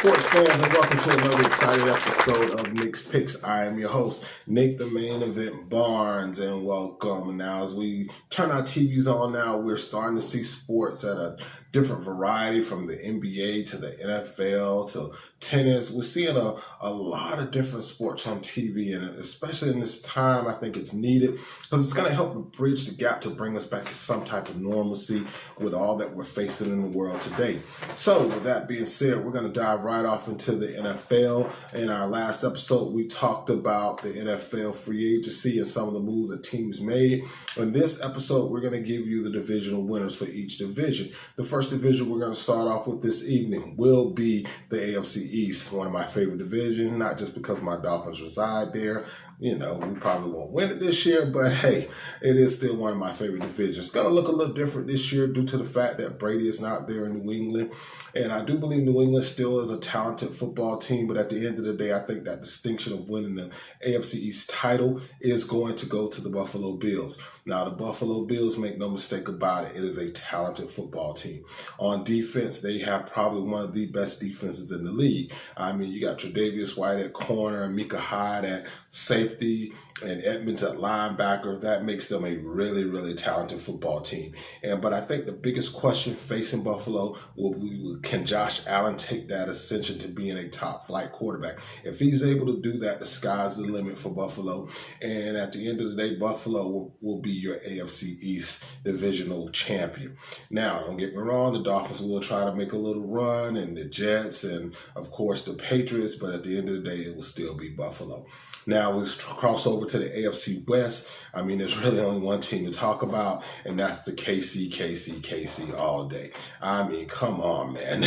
sports fans, and welcome to another exciting episode of Nick's Picks. I am your host, Nick the Main Event Barnes, and welcome. Now, as we turn our TVs on now, we're starting to see sports at a different variety, from the NBA to the NFL to tennis. We're seeing a lot of different sports on TV, and especially in this time, I think it's needed because it's going to help bridge the gap to bring us back to some type of normalcy with all that we're facing in the world today. So with that being said, we're going to dive right off into the NFL. In our last episode, we talked about the NFL free agency and some of the moves that teams made. In this episode, we're going to give you the divisional winners for each division. The first division we're going to start off with this evening will be the AFC East, one of my favorite divisions, not just because my Dolphins reside there. You know, we probably won't win it this year, but hey, it is still one of my favorite divisions. It's going to look a little different this year due to the fact that Brady is not there in New England. And I do believe New England still is a talented football team, but at the end of the day, I think that distinction of winning the AFC East title is going to go to the Buffalo Bills. Now, the Buffalo Bills, make no mistake about it, it is a talented football team. On defense, they have probably one of the best defenses in the league. I mean, you got Tre'Davious White at corner and Micah Hyde at safety and Edmonds at linebacker. That makes them a really, really talented football team. But I think the biggest question facing Buffalo will be, can Josh Allen take that ascension to being a top flight quarterback? If he's able to do that, the sky's the limit for Buffalo. And at the end of the day, Buffalo will be your AFC East divisional champion. Now, don't get me wrong, the Dolphins will try to make a little run, and the Jets, and of course the Patriots, but at the end of the day, it will still be Buffalo. Now, we cross over to the AFC West. I mean, there's really only one team to talk about, and that's the KC all day. I mean, come on, man.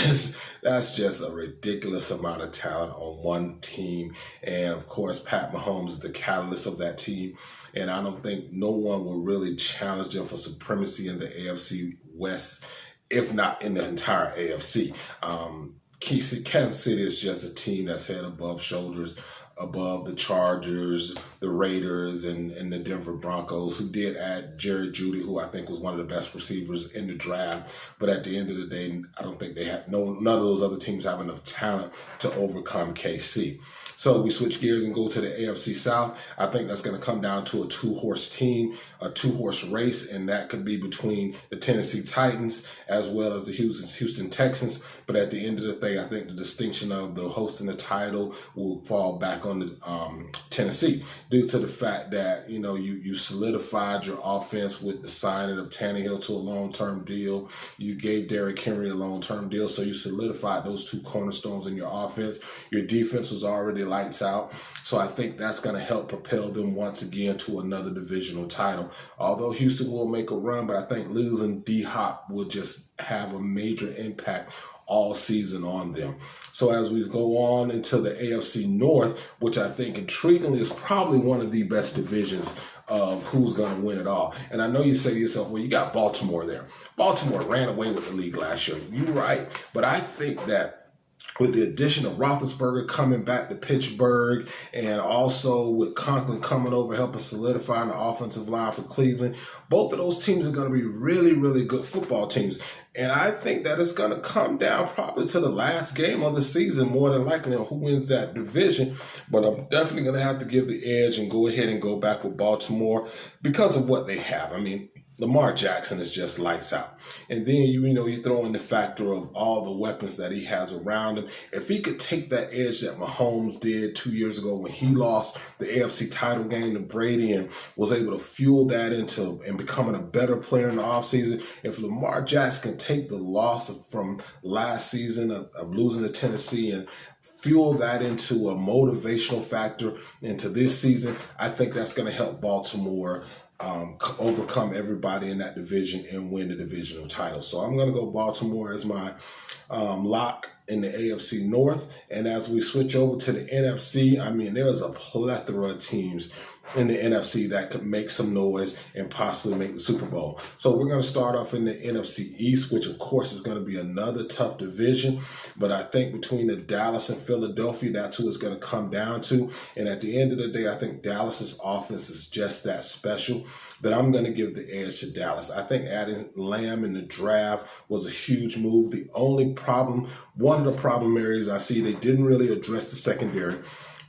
That's just a ridiculous amount of talent on one team. And, of course, Pat Mahomes is the catalyst of that team. And I don't think no one will really challenge them for supremacy in the AFC West, if not in the entire AFC. Kansas City is just a team that's head above shoulders above the Chargers, the Raiders, and the Denver Broncos, who did add Jerry Jeudy, who I think was one of the best receivers in the draft. But at the end of the day, I don't think they have none of those other teams have enough talent to overcome KC. So we switch gears and go to the AFC South. I think that's going to come down to a two-horse team, a two-horse race, and that could be between the Tennessee Titans as well as the Houston Texans. But at the end of the day, I think the distinction of the hosting the title will fall back on the Tennessee due to the fact that, you know, you solidified your offense with the signing of Tannehill to a long-term deal. You gave Derrick Henry a long-term deal, so you solidified those two cornerstones in your offense. Your defense was already lights out. So I think that's going to help propel them once again to another divisional title. Although Houston will make a run, but I think losing D-Hop will just have a major impact all season on them. So as we go on into the AFC North, which I think intriguingly is probably one of the best divisions of who's going to win it all. And I know you say to yourself, well, you got Baltimore there. Baltimore ran away with the league last year. You're right. But I think that with the addition of Roethlisberger coming back to Pittsburgh, and also with Conklin coming over helping solidify the offensive line for Cleveland, both of those teams are going to be really, really good football teams. And I think that it's going to come down probably to the last game of the season, more than likely, on who wins that division. But I'm definitely going to have to give the edge and go ahead and go back with Baltimore because of what they have. I mean, Lamar Jackson is just lights out. And then, you throw in the factor of all the weapons that he has around him. If he could take that edge that Mahomes did 2 years ago when he lost the AFC title game to Brady and was able to fuel that into and becoming a better player in the offseason, if Lamar Jackson can take the loss from last season of losing to Tennessee and fuel that into a motivational factor into this season, I think that's going to help Baltimore overcome everybody in that division and win the divisional title. So I'm going to go Baltimore as my lock in the AFC North. And as we switch over to the NFC, I mean, there is a plethora of teams in the NFC that could make some noise and possibly make the Super Bowl. So we're going to start off in the NFC East, which of course is going to be another tough division. But I think between the Dallas and Philadelphia, that's who it's going to come down to. And at the end of the day, I think Dallas's offense is just that special that I'm going to give the edge to Dallas. I think adding Lamb in the draft was a huge move. The only problem, one of the problem areas I see, they didn't really address the secondary.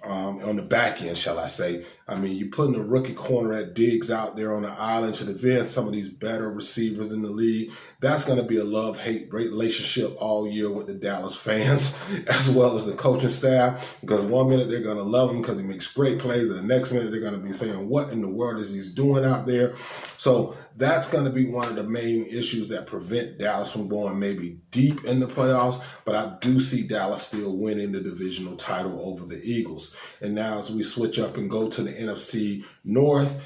On the back end, shall I say. I mean, you're putting a rookie corner at Diggs out there on the island to defend some of these better receivers in the league. That's going to be a love-hate relationship all year with the Dallas fans, as well as the coaching staff, because one minute they're going to love him because he makes great plays, and the next minute they're going to be saying, what in the world is he doing out there? So that's going to be one of the main issues that prevent Dallas from going maybe deep in the playoffs, but I do see Dallas still winning the divisional title over the Eagles. And now as we switch up and go to the NFC North,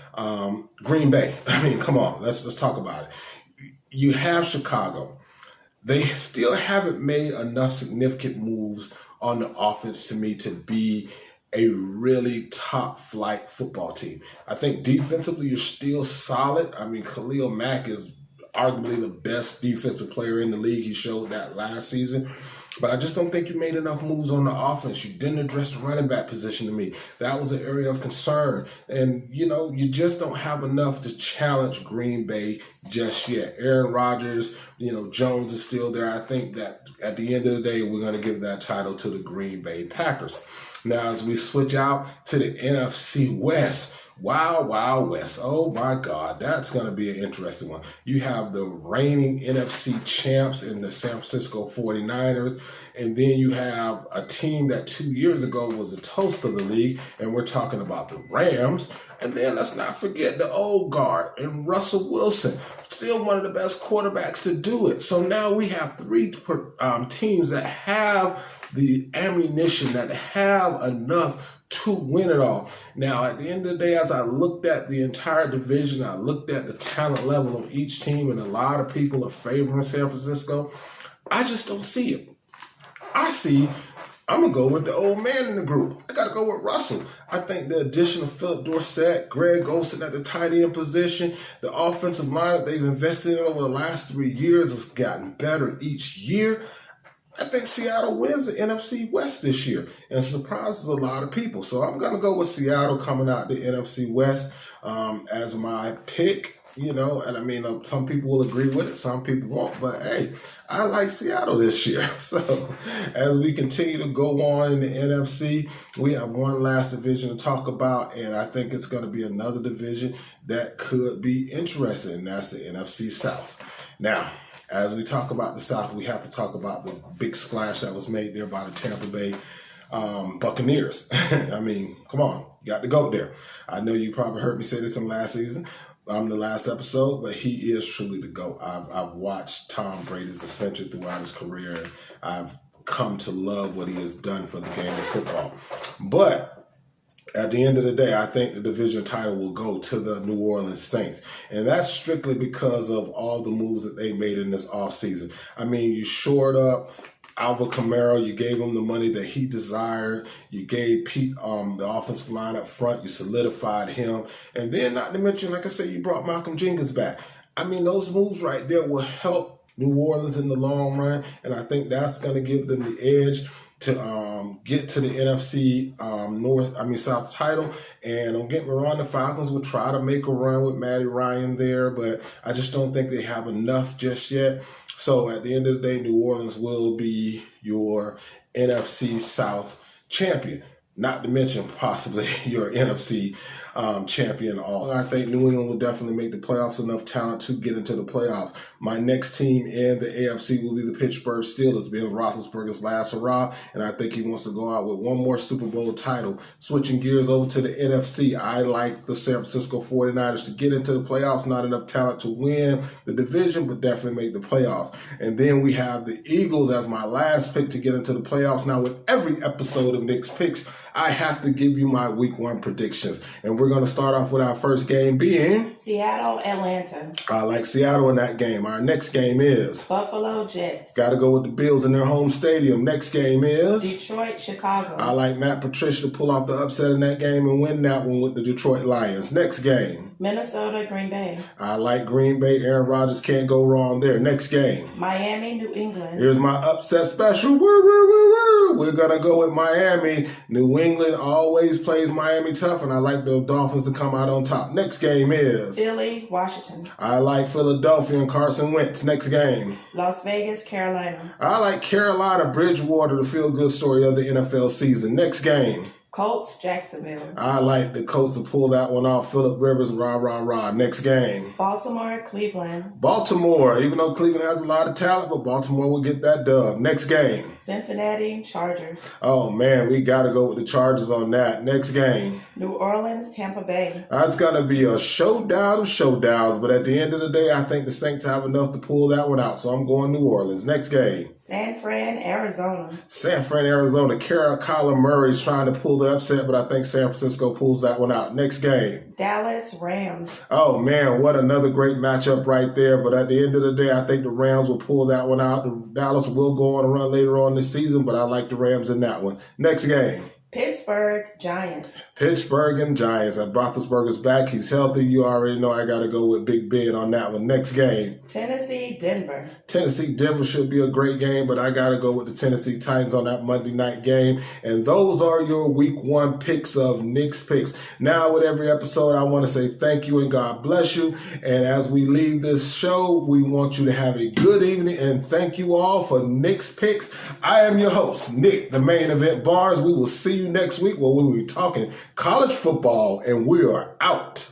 Green Bay. I mean, come on, let's talk about it. You have Chicago. They still haven't made enough significant moves on the offense to me to be a really top flight football team. I think defensively you're still solid. I mean, Khalil Mack is arguably the best defensive player in the league. He showed that last season. But I just don't think you made enough moves on the offense. You didn't address the running back position to me. That was an area of concern. And, you just don't have enough to challenge Green Bay just yet. Aaron Rodgers, Jones is still there. I think that at the end of the day, we're going to give that title to the Green Bay Packers. Now, as we switch out to the NFC West, Wow West. Oh, my God. That's going to be an interesting one. You have the reigning NFC champs in the San Francisco 49ers. And then you have a team that 2 years ago was a toast of the league. And we're talking about the Rams. And then let's not forget the old guard and Russell Wilson. Still one of the best quarterbacks to do it. So now we have three teams that have the ammunition, that have enough to win it all. Now, at the end of the day, as I looked at the entire division, I looked at the talent level of each team, and a lot of people are favoring San Francisco. I just don't see it. I'm going to go with the old man in the group. I got to go with Russell. I think the addition of Philip Dorsett, Greg Olsen at the tight end position, the offensive line that they've invested in over the last 3 years has gotten better each year. I think Seattle wins the NFC West this year and surprises a lot of people. So I'm going to go with Seattle coming out the NFC West as my pick. And I mean, some people will agree with it, some people won't. But, hey, I like Seattle this year. So as we continue to go on in the NFC, we have one last division to talk about, and I think it's going to be another division that could be interesting, and that's the NFC South. Now, as we talk about the South, we have to talk about the big splash that was made there by the Tampa Bay Buccaneers. I mean, come on, you got to go there. I know you probably heard me say this in last season, the last episode, but he is truly the GOAT. I've watched Tom Brady's ascension throughout his career, and I've come to love what he has done for the game of football. But at the end of the day, I think the division title will go to the New Orleans Saints. And that's strictly because of all the moves that they made in this offseason. I mean, you shored up Alvin Kamara. You gave him the money that he desired. You gave Pete the offensive line up front. You solidified him. And then, not to mention, like I said, you brought Malcolm Jenkins back. I mean, those moves right there will help New Orleans in the long run. And I think that's going to give them the edge to get to the NFC South title. And don't get me wrong, the Falcons will try to make a run with Matty Ryan there, but I just don't think they have enough just yet. So at the end of the day, New Orleans will be your NFC South champion, not to mention possibly your NFC champion also. I think New England will definitely make the playoffs, enough talent to get into the playoffs. My next team in the AFC will be the Pittsburgh Steelers, Ben Roethlisberger's last hurrah, and I think he wants to go out with one more Super Bowl title. Switching gears over to the NFC, I like the San Francisco 49ers to get into the playoffs. Not enough talent to win the division, but definitely make the playoffs. And then we have the Eagles as my last pick to get into the playoffs. Now, with every episode of Nick's Picks, I have to give you my Week 1 predictions. And we're going to start off with our first game being Seattle, Atlanta. I like Seattle in that game. Our next game is Buffalo, Jets. Got to go with the Bills in their home stadium. Next game is Detroit, Chicago. I like Matt Patricia to pull off the upset in that game and win that one with the Detroit Lions. Next game, Minnesota, Green Bay. I like Green Bay. Aaron Rodgers can't go wrong there. Next game, Miami, New England. here's my upset special. Woo, woo, woo, woo. We're going to go with Miami. New England always plays Miami tough, and I like the Dolphins to come out on top. Next game is Philly, Washington. I like Philadelphia and Carson Wentz. Next game, Las Vegas, Carolina. I like Carolina Bridgewater, the feel-good story of the NFL season. Next game, Colts, Jacksonville. I like the Colts to pull that one off. Phillip Rivers, rah, rah, rah. Next game, Baltimore, Cleveland. Baltimore, even though Cleveland has a lot of talent, but Baltimore will get that dub. Next game, Cincinnati, Chargers. oh, man, we got to go with the Chargers on that. Next game, New Orleans, Tampa Bay. it's going to be a showdown of showdowns, but at the end of the day, I think the Saints have enough to pull that one out, so I'm going New Orleans. Next game, San Fran, Arizona. San Fran, Arizona. Kyler Murray's trying to pull the upset, but I think San Francisco pulls that one out. Next game, Dallas, Rams. oh, man, what another great matchup right there. But at the end of the day, I think the Rams will pull that one out. Dallas will go on a run later on this season, but I like the Rams in that one. Next game, Pittsburgh, Giants. Pittsburgh and Giants. Roethlisberger's back. He's healthy. You already know I got to go with Big Ben on that one. Next game, Tennessee, Denver. Tennessee, Denver should be a great game, but I got to go with the Tennessee Titans on that Monday night game. And those are your week one picks of Nick's Picks. Now, with every episode, I want to say thank you and God bless you. And as we leave this show, we want you to have a good evening and thank you all for Nick's Picks. I am your host, Nick, the Main Event Barnes. We will see you next week where we'll be talking college football, and we are out.